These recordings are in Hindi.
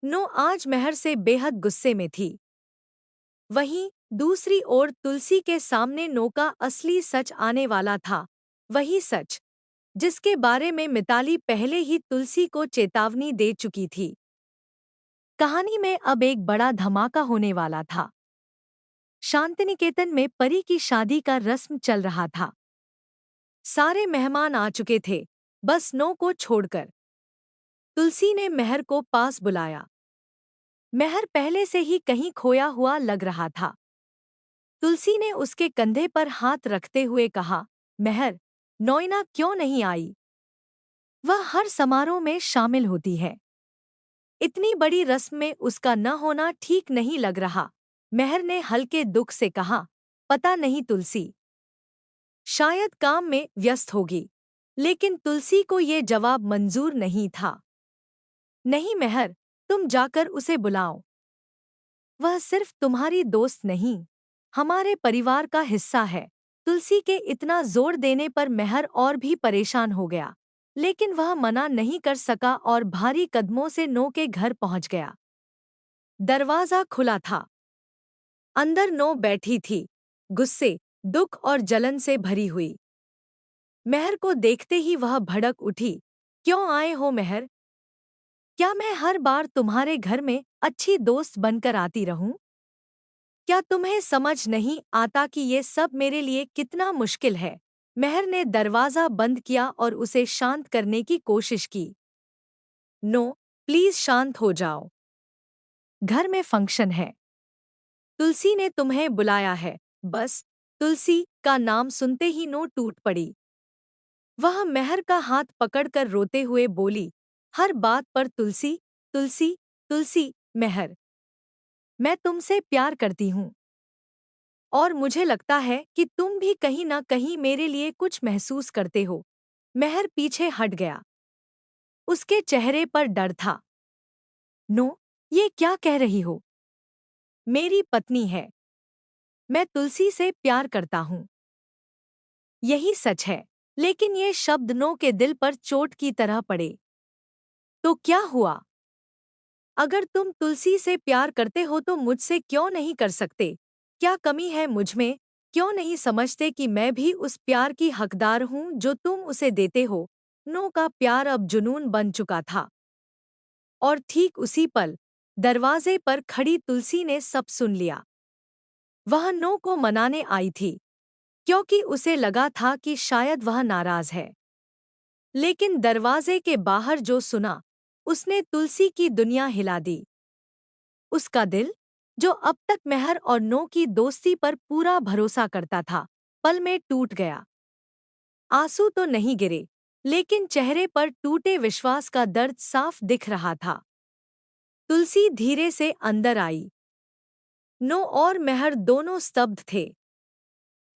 नो आज महर से बेहद गुस्से में थी। वहीं दूसरी ओर तुलसी के सामने नो का असली सच आने वाला था। वही सच जिसके बारे में मिताली पहले ही तुलसी को चेतावनी दे चुकी थी। कहानी में अब एक बड़ा धमाका होने वाला था। शांतिनिकेतन में परी की शादी का रस्म चल रहा था। सारे मेहमान आ चुके थे, बस नो को छोड़कर। तुलसी ने महर को पास बुलाया। महर पहले से ही कहीं खोया हुआ लग रहा था। तुलसी ने उसके कंधे पर हाथ रखते हुए कहा, महर, नोइना क्यों नहीं आई? वह हर समारोह में शामिल होती है। इतनी बड़ी रस्म में उसका न होना ठीक नहीं लग रहा। महर ने हल्के दुख से कहा, पता नहीं तुलसी, शायद काम में व्यस्त होगी। लेकिन तुलसी को ये जवाब मंजूर नहीं था। नहीं महर, तुम जाकर उसे बुलाओ। वह सिर्फ तुम्हारी दोस्त नहीं, हमारे परिवार का हिस्सा है। तुलसी के इतना जोर देने पर महर और भी परेशान हो गया, लेकिन वह मना नहीं कर सका और भारी कदमों से नो के घर पहुंच गया। दरवाजा खुला था। अंदर नो बैठी थी, गुस्से, दुख और जलन से भरी हुई। महर को देखते ही वह भड़क उठी। क्यों आए हो महर? क्या मैं हर बार तुम्हारे घर में अच्छी दोस्त बनकर आती रहूं? क्या तुम्हें समझ नहीं आता कि ये सब मेरे लिए कितना मुश्किल है? महर ने दरवाजा बंद किया और उसे शांत करने की कोशिश की। नो, प्लीज शांत हो जाओ। घर में फंक्शन है। तुलसी ने तुम्हें बुलाया है। बस, तुलसी का नाम सुनते ही नो टूट पड़ी। वह महर का हाथ पकड़कर रोते हुए बोली, हर बात पर तुलसी, तुलसी, तुलसी। महर, मैं तुमसे प्यार करती हूँ और मुझे लगता है कि तुम भी कहीं ना कहीं मेरे लिए कुछ महसूस करते हो। महर पीछे हट गया। उसके चेहरे पर डर था। नो, ये क्या कह रही हो? मेरी पत्नी है। मैं तुलसी से प्यार करता हूँ। यही सच है। लेकिन ये शब्द नो के दिल पर चोट की तरह पड़े। तो क्या हुआ? अगर तुम तुलसी से प्यार करते हो तो मुझसे क्यों नहीं कर सकते? क्या कमी है मुझमें? क्यों नहीं समझते कि मैं भी उस प्यार की हकदार हूँ जो तुम उसे देते हो? नो का प्यार अब जुनून बन चुका था। और ठीक उसी पल दरवाजे पर खड़ी तुलसी ने सब सुन लिया। वह नो को मनाने आई थी, क्योंकि उसे लगा था कि शायद वह नाराज है। लेकिन दरवाजे के बाहर जो सुना, उसने तुलसी की दुनिया हिला दी। उसका दिल, जो अब तक महर और नो की दोस्ती पर पूरा भरोसा करता था, पल में टूट गया। आंसू तो नहीं गिरे, लेकिन चेहरे पर टूटे विश्वास का दर्द साफ दिख रहा था। तुलसी धीरे से अंदर आई। नो और महर दोनों स्तब्ध थे।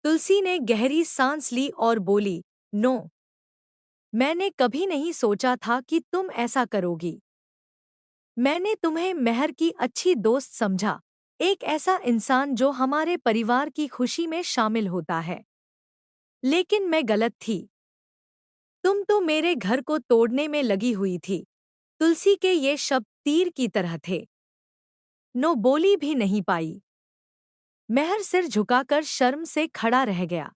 तुलसी ने गहरी सांस ली और बोली, नो, मैंने कभी नहीं सोचा था कि तुम ऐसा करोगी। मैंने तुम्हें महर की अच्छी दोस्त समझा, एक ऐसा इंसान जो हमारे परिवार की खुशी में शामिल होता है। लेकिन मैं गलत थी। तुम तो मेरे घर को तोड़ने में लगी हुई थी। तुलसी के ये शब्द तीर की तरह थे। नो बोली भी नहीं पाई। महर सिर झुकाकर शर्म से खड़ा रह गया।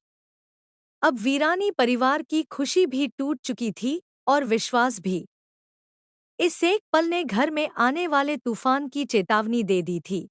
अब वीरानी परिवार की खुशी भी टूट चुकी थी और विश्वास भी। इस एक पल ने घर में आने वाले तूफान की चेतावनी दे दी थी।